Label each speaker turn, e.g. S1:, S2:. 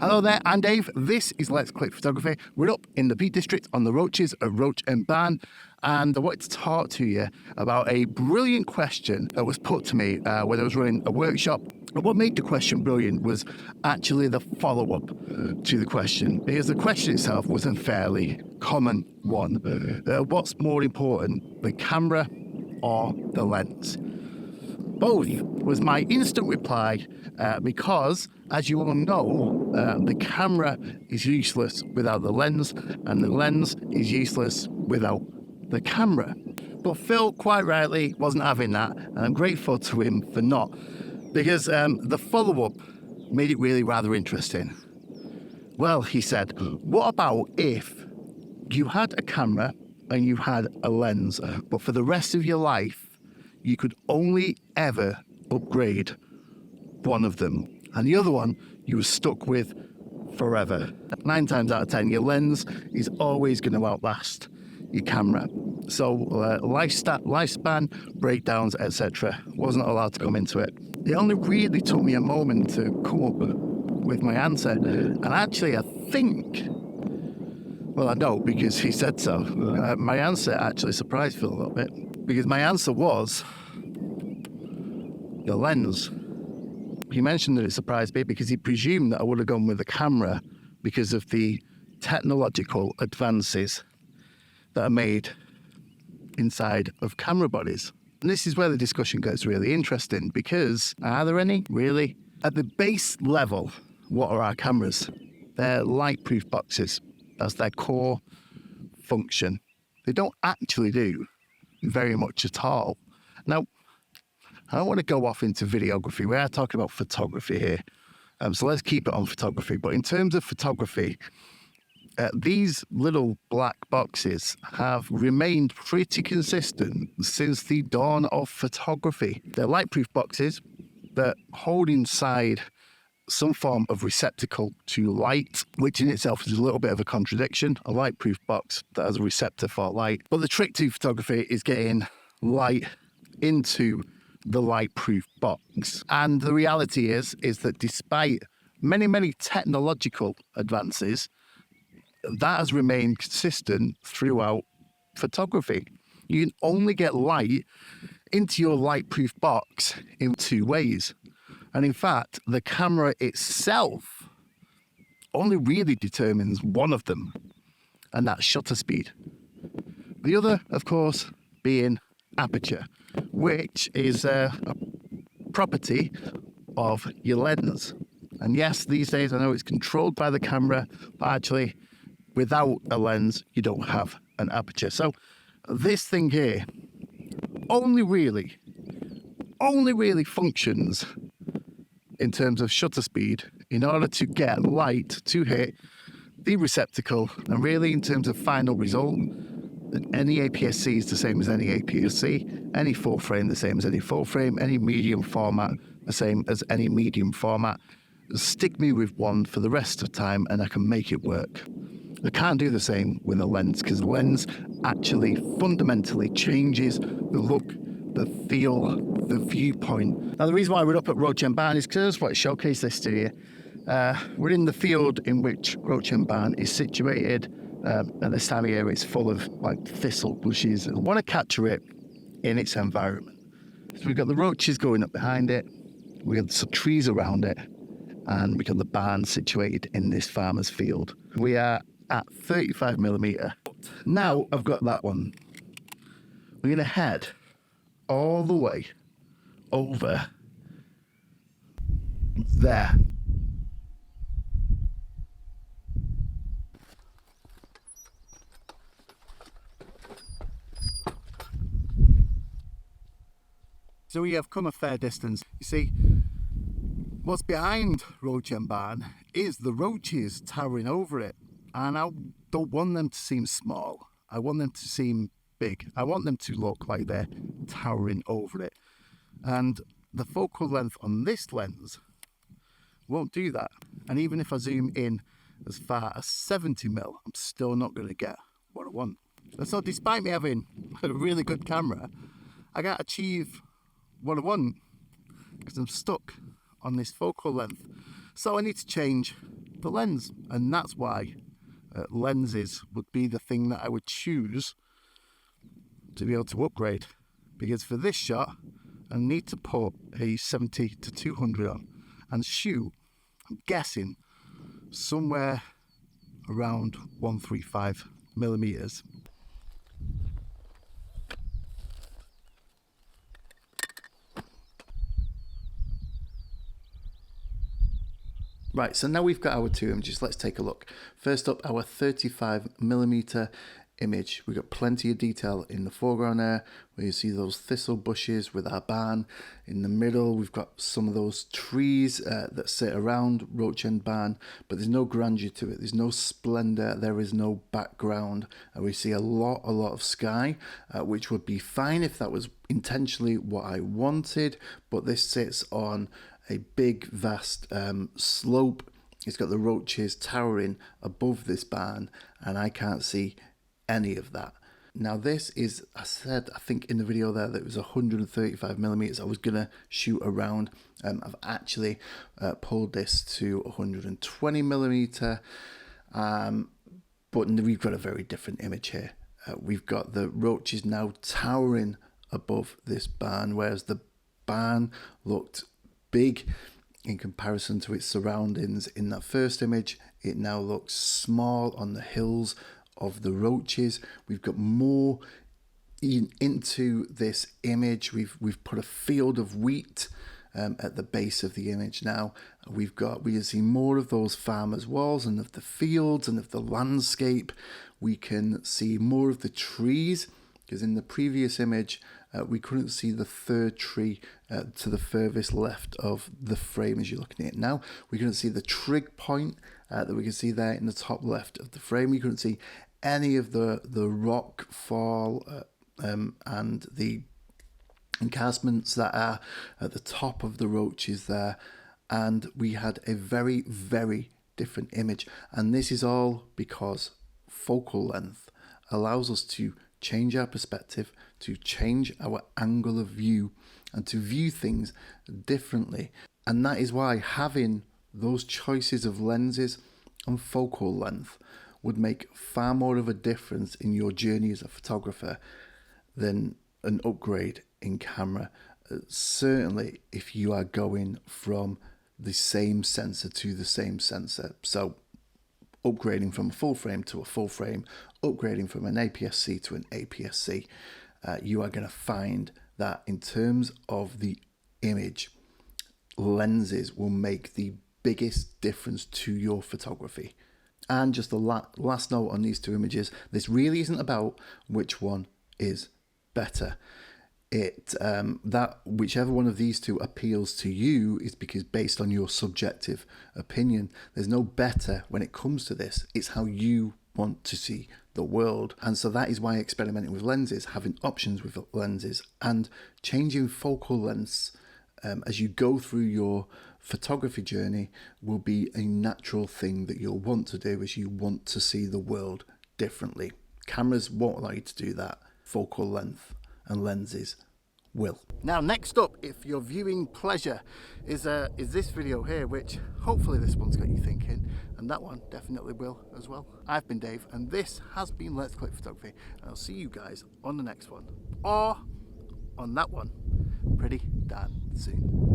S1: Hello there, I'm Dave. This is Let's Click Photography. We're up in the Peak District on the Roaches at Roach and Barn, and I wanted to talk to you about a brilliant question that was put to me when I was running a workshop. And what made the question brilliant was actually the follow-up to the question, because the question itself was a fairly common one. What's more important, the camera or the lens? Both was my instant reply because, as you all know, the camera is useless without the lens, and the lens is useless without the camera. But Phil, quite rightly, wasn't having that, and I'm grateful to him for not, because the follow-up made it really rather interesting. Well, he said, what about if you had a camera and you had a lens, but for the rest of your life, you could only ever upgrade one of them, and the other one you were stuck with forever. 9 times out of 10, your lens is always going to outlast your camera. So lifespan, breakdowns, etc. wasn't allowed to come into it. It only really took me a moment to come up with my answer, and actually I think, well, I know because he said so, my answer actually surprised Phil a little bit, because my answer was the lens. He mentioned that it surprised me because he presumed that I would have gone with the camera because of the technological advances that are made inside of camera bodies. And this is where the discussion gets really interesting, because are there any? Really? At the base level, what are our cameras? They're light-proof boxes. That's their core function. They don't actually do very much at all. Now, I don't want to go off into videography. We are talking about photography here. So let's keep it on photography. But in terms of photography, these little black boxes have remained pretty consistent since the dawn of photography. They're light-proof boxes that hold inside some form of receptacle to light, which in itself is a little bit of a contradiction. A light-proof box that has a receptor for light. But the trick to photography is getting light into the light-proof box. And the reality is that despite many, many technological advances, that has remained consistent throughout photography. You can only get light into your light-proof box in 2 ways. And in fact, the camera itself only really determines one of them, and that's shutter speed. The other, of course, being aperture, which is a property of your lens. And yes, these days I know it's controlled by the camera, but actually without a lens, you don't have an aperture. So this thing here only really functions in terms of shutter speed in order to get light to hit the receptacle, and really in terms of final result, any APS-C is the same as any APS-C, any full frame the same as any full frame, any medium format the same as any medium format. Stick me with one for the rest of the time and I can make it work. I can't do the same with a lens, because the lens actually fundamentally changes the look, the feel, the viewpoint. Now, the reason why we're up at Roach and Barn is because I just want to showcase this to you. We're in the field in which Roach and Barn is situated. And this time of year it's full of like thistle bushes, and I want to capture it in its environment. So we've got the roaches going up behind it, we've got some trees around it, and we've got the barn situated in this farmer's field. We are at 35mm. Now I've got that one. We're going to head all the way over there. So we have come a fair distance. You see, what's behind Roach and Barn is the roaches towering over it. And I don't want them to seem small. I want them to seem big. I want them to look like they're towering over it. And the focal length on this lens won't do that. And even if I zoom in as far as 70mm, I'm still not going to get what I want. And so despite me having a really good camera, I can't achieve what I want because I'm stuck on this focal length. So I need to change the lens. And that's why lenses would be the thing that I would choose to be able to upgrade, because for this shot I need to put a 70 to 200 on and shoot, I'm guessing, somewhere around 135 millimeters. Right, so now we've got our two images. Let's take a look. First up, our 35mm image. We've got plenty of detail in the foreground there, where you see those thistle bushes with our barn. In the middle, we've got some of those trees that sit around Roach End Barn, but there's no grandeur to it. There's no splendor. There is no background. We see a lot of sky, which would be fine if that was intentionally what I wanted, but this sits on a big, vast slope. It's got the roaches towering above this barn, and I can't see any of that. Now this is, I said, I think in the video there that it was 135 millimeters I was gonna shoot around. I've actually pulled this to 120 millimeter, but we've got a very different image here. We've got the roaches now towering above this barn, whereas the barn looked big in comparison to its surroundings in that first image. It now looks small on the hills of the roaches. We've got more into this image. We've put a field of wheat at the base of the image now. We can see more of those farmers' walls and of the fields and of the landscape. We can see more of the trees, because in the previous image we couldn't see the third tree to the furthest left of the frame as you're looking at it now. We couldn't see the trig point that we can see there in the top left of the frame. We couldn't see any of the rock fall and the encastments that are at the top of the roaches there. And we had a very, very different image. And this is all because focal length allows us to change our perspective, to change our angle of view, and to view things differently. And that is why having those choices of lenses and focal length would make far more of a difference in your journey as a photographer than an upgrade in camera. Certainly if you are going from the same sensor to the same sensor. So upgrading from a full frame to a full frame, upgrading from an APS-C to an APS-C, you are going to find that in terms of the image, lenses will make the biggest difference to your photography. And just the last note on these two images, this really isn't about which one is better. That whichever one of these two appeals to you is because based on your subjective opinion. There's no better when it comes to this. It's how you want to see the world. And so that is why experimenting with lenses, having options with lenses, and changing focal lengths as you go through your photography journey will be a natural thing that you'll want to do as you want to see the world differently. Cameras won't allow you to do that. Focal length and lenses will. Now next up, if your viewing pleasure is this video here, which hopefully this one's got you thinking, and that one definitely will as well. I've been Dave, and this has been Let's Click Photography, and I'll see you guys on the next one, or on that one pretty damn soon.